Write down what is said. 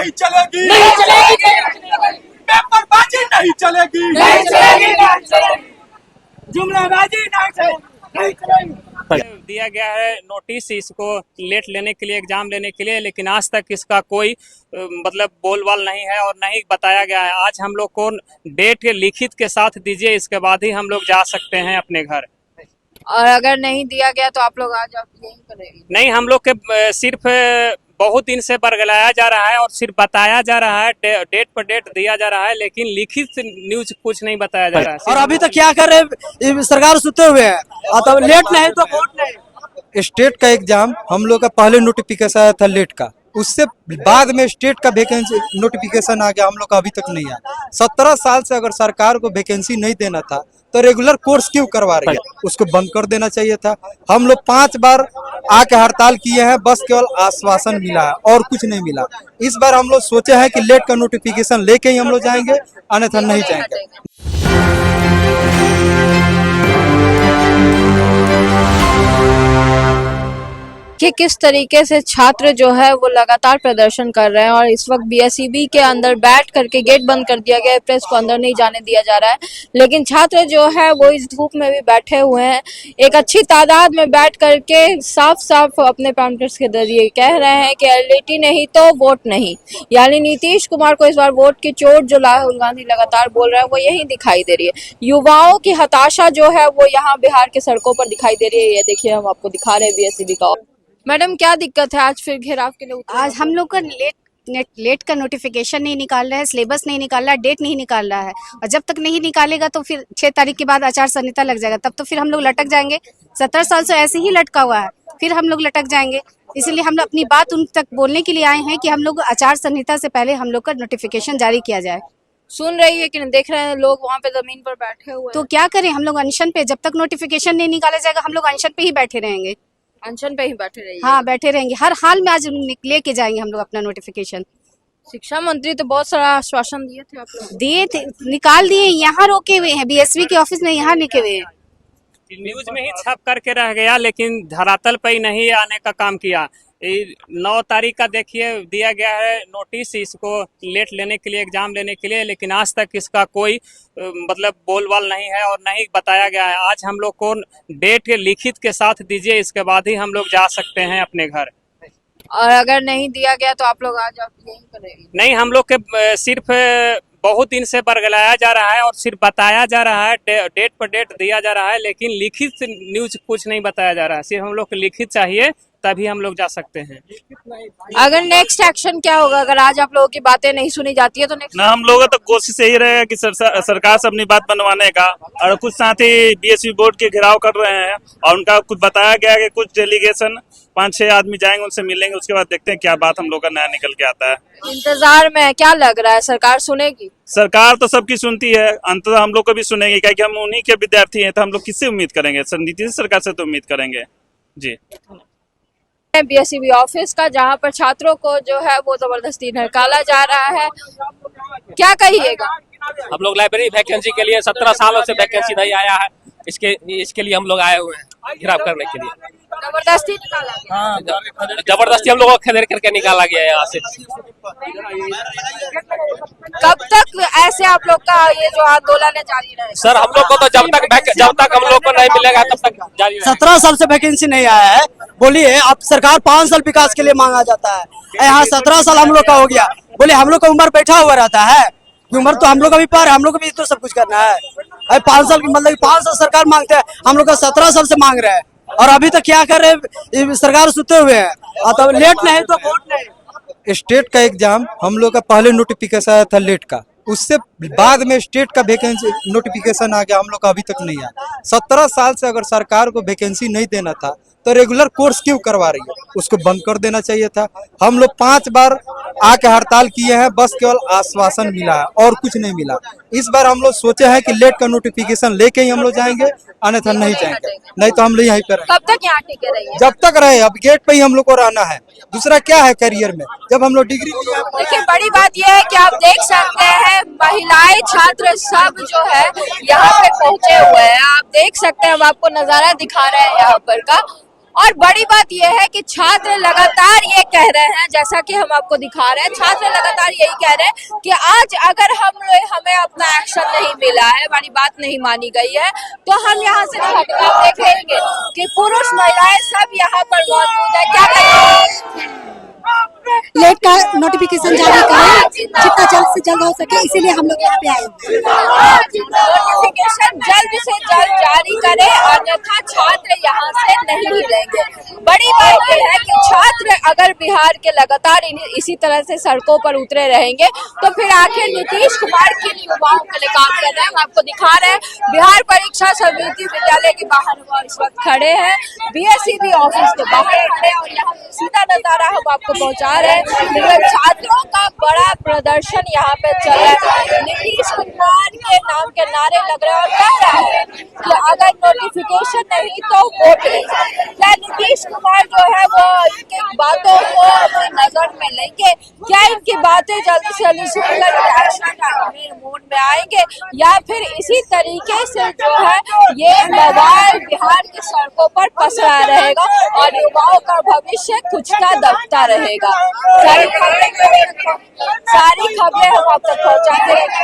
नहीं चलेगी, नहीं चलेगी, पेपरबाजी नहीं चलेगी, नहीं चलेगी, जुमलाबाजी नहीं चलेगी। दिया गया है नोटिस इसको लेट लेने के लिए, एग्जाम लेने के लिए, लेकिन आज तक इसका कोई मतलब बोलबाल नहीं है और नहीं बताया गया है। आज हम लोग को डेट लिखित के साथ दीजिए, इसके बाद ही हम लोग जा सकते हैं अपने घर। और अगर नहीं दिया गया तो आप लोग आज यही करेंगे? नहीं, हम लोग के सिर्फ बहुत दिन से बरगलाया जा रहा है और सिर्फ बताया जा रहा है, डेट पर डेट दिया जा रहा है, लेकिन लिखित न्यूज कुछ नहीं बताया जा रहा है। और अभी तक क्या कर रहे, सरकार सुते हुए है, तो लेट नहीं तो वोट नहीं। स्टेट का एग्जाम हम लोग का पहले नोटिफिकेशन आया था लेट का, उससे बाद में स्टेट का वैकेंसी नोटिफिकेशन आ गया, हम लोग का अभी तक नहीं आया। 17 साल से अगर सरकार को वैकेंसी नहीं देना था तो रेगुलर कोर्स क्यों करवा रही है, उसको बंद कर देना चाहिए था। हम लोग 5 बार आके हड़ताल किए हैं, बस केवल आश्वासन मिला है और कुछ नहीं मिला। इस बार हम लोग सोचे हैं कि लेट का नोटिफिकेशन लेके ही हम लोग जाएंगे, अन्यथा नहीं जाएंगे। कि किस तरीके से छात्र जो है वो लगातार प्रदर्शन कर रहे हैं और इस वक्त बीएसईबी के अंदर बैठ करके गेट बंद कर दिया गया है, प्रेस को अंदर नहीं जाने दिया जा रहा है, लेकिन छात्र जो है वो इस धूप में भी बैठे हुए हैं। एक अच्छी तादाद में बैठ करके साफ साफ अपने पैम्पलेट्स के जरिए कह रहे हैं कि एलईटी नहीं तो वोट नहीं, यानी नीतीश कुमार को इस बार वोट की चोट जो राहुल गांधी लगातार बोल रहे हैं वो यही दिखाई दे रही है। युवाओं की हताशा जो है वो यहाँ बिहार के सड़कों पर दिखाई दे रही है। ये देखिए, हम आपको दिखा रहे हैं बीएसईबी का। मैडम, क्या दिक्कत है आज फिर घेराव के लिए? आज हम लोग का लेट का नोटिफिकेशन नहीं निकाल रहा है, सिलेबस नहीं निकाल रहा है, डेट नहीं निकाल रहा है, और जब तक नहीं निकालेगा तो फिर 6 तारीख के बाद आचार संहिता लग जाएगा, तब तो फिर हम लोग लटक जाएंगे। 17 साल से ऐसे ही लटका हुआ है, फिर हम लोग लटक जाएंगे। इसलिए हम लोग अपनी बात उन तक बोलने के लिए आए हैं कि हम लोग आचार संहिता से पहले हम लोग का नोटिफिकेशन जारी किया जाए। सुन रही है कि नहीं, देख रहे हैं लोग वहाँ पे जमीन पर बैठे हुए, तो क्या करें, हम लोग अनशन पे, जब तक नोटिफिकेशन नहीं निकाला जाएगा हम लोग अनशन पे ही बैठे रहेंगे। अनशन पे ही बैठे रहिए? हाँ, बैठे रहेंगे, हर हाल में आज लेके जाएंगे हम लोग अपना नोटिफिकेशन। शिक्षा मंत्री तो बहुत सारा आश्वासन दिए थे, आप लोग दिए थे, निकाल दिए, यहाँ रोके हुए हैं, बीएसवी के ऑफिस में यहाँ लिखे हुए हैं। न्यूज में ही छप करके रह गया, लेकिन धरातल पर ही नहीं आने का काम किया। 9 तारीख का देखिए दिया गया है नोटिस इसको लेट लेने के लिए, एग्जाम लेने के लिए, लेकिन आज तक इसका कोई मतलब बोलबाल नहीं है और नहीं बताया गया है। आज हम लोग को डेट लिखित के साथ दीजिए, इसके बाद ही हम लोग जा सकते हैं अपने घर। और अगर नहीं दिया गया तो आप लोग आज यही करेंगे? नहीं, हम लोग के सिर्फ बहुत दिन से बरगलाया जा रहा है और सिर्फ बताया जा रहा है, डेट पर डेट दिया जा रहा है, लेकिन लिखित न्यूज कुछ नहीं बताया जा रहा है। सिर्फ हम लोग को लिखित चाहिए, तभी हम लोग जा सकते हैं। अगर नेक्स्ट एक्शन क्या होगा अगर आज आप लोगों की बातें नहीं सुनी जाती है तो नेक्स्ट? ना, हम लोगों तो कोशिश यही रहेगा कि सरकार से अपनी बात बनवाने का, और कुछ साथी बीएसवी बोर्ड के घेराव कर रहे हैं और उनका कुछ बताया गया कि कुछ डेलीगेशन 5-6 आदमी जाएंगे, उनसे मिलेंगे, उसके बाद देखते हैं क्या बात हम लोग का नया निकल के आता है। इंतजार में क्या लग रहा है, सरकार सुनेगी? सरकार तो सबकी सुनती है, अंततः हम लोग को भी सुनेगी, क्योंकि हम उन्हीं के विद्यार्थी हैं, तो हम लोग किससे उम्मीद करेंगे? नीतीश सरकार से तो उम्मीद करेंगे जी। बीएसईबी ऑफिस का, जहां पर छात्रों को जो है वो जबरदस्ती निकाला जा रहा है, क्या कहिएगा? हम लोग लाइब्रेरी वैकेंसी के लिए 17 सालों से वैकेंसी नहीं आया है, इसके लिए हम लोग आए हुए हैं घेराव करने के लिए। जबरदस्ती निकाला गया? हाँ, जबरदस्ती हम लोग को खदेड़ करके निकाला गया है यहाँ से। कब तक ऐसे आप लोग का ये जो आंदोलन है जारी रहेगा? सर, हम लोग को तो जब तक हम लोग को नहीं मिलेगा तब तक जारी रहेगा। 17 साल से वैकेंसी नहीं आया है, बोलिए अब सरकार 5 साल विकास के लिए मांगा जाता है, यहाँ 17 साल हम लोग का हो गया। बोले हम लोग का उम्र बैठा हुआ रहता है, उम्र तो हम लोग का भी पार है, हम लोग को भी तो सब कुछ करना है। 5 साल की मतलब 5 साल सरकार मांगते हैं, हम लोग का 17 साल से मांग रहे हैं, और अभी तक क्या कर रहे, सरकार सुते हुए है, तो लेट नहीं तो वोट नहीं। स्टेट का एग्जाम हम लोग का पहले नोटिफिकेशन आया था लेट का, उससे बाद में स्टेट का वैकेंसी नोटिफिकेशन आ गया, हम लोग का अभी तक नहीं आया। 17 साल से अगर सरकार को वैकेंसी नहीं देना था तो रेगुलर कोर्स क्यों करवा रही है, उसको बंद कर देना चाहिए था। हम लोग 5 बार आके हड़ताल किए हैं, बस केवल आश्वासन मिला है और कुछ नहीं मिला। इस बार हम लोग सोचे हैं कि लेट का नोटिफिकेशन लेके ही हम लोग जाएंगे, अन्यथा नहीं जाएंगे। नहीं तो हम लोग यहीं पे रहेंगे। कब तक यहाँ टिके रहिए? जब तक रहे, अब गेट पे ही हम लोग को रहना है, दूसरा क्या है करियर में, जब हम लोग डिग्री। देखिए, बड़ी बात यह है कि आप देख सकते हैं महिलाएं, छात्र सब जो है यहाँ पे पहुंचे हुए हैं। आप देख सकते हैं, हम आपको नजारा दिखा रहे हैं यहाँ पर का। और बड़ी बात यह है कि छात्र लगातार ये कह रहे हैं, जैसा कि हम आपको दिखा रहे हैं, छात्र लगातार यही कह रहे हैं कि आज अगर हमें अपना एक्शन नहीं मिला है, हमारी बात नहीं मानी गई है, तो हम यहाँ से नहीं हटेंगे। आप देखेंगे कि पुरुष महिलाएं सब यहाँ पर मौजूद है। क्या कहेंगे? लेट का नोटिफिकेशन जारी करें जितना जल्द से जल्द हो सके, इसीलिए हम लोग यहाँ पे आए हैं। नोटिफिकेशन जल्द से जल्द जारी करें, अन्यथा छात्र यहाँ से नहीं मिलेंगे। बड़ी बात यह है कि छात्र अगर बिहार के लगातार इसी तरह से सड़कों पर उतरे रहेंगे तो फिर आखिर नीतीश कुमार किन युवाओं के लिए काम कर रहे हैं, हम आपको दिखा रहे हैं। बिहार परीक्षा समिति विद्यालय के बाहर हम इस वक्त खड़े हैं, बीएसईबी ऑफिस के बाहर खड़े हैं और यहाँ सीधा नजारा हम आपको पहुंचा रहे हैं। छात्रों का बड़ा प्रदर्शन यहाँ पे चल रहा है। नीतीश कुमार के नाम के नारे लग रहे हैं और कह रहा है कि अगर नोटिफिकेशन नहीं तो वोट नहीं। क्या नीतीश कुमार जो है वो इनकी बातों को नजर में लेंगे? क्या इनकी बातें जल्दी से जल्दी सुनकर एक्शन मोड में आएंगे, या फिर इसी तरीके से जो है ये बवाल बिहार की सड़कों पर पसरा रहेगा और युवाओं का भविष्य कुछ का दबता रहेगा? सारी खबरें हम आप तक पहुँचाते रहेंगे।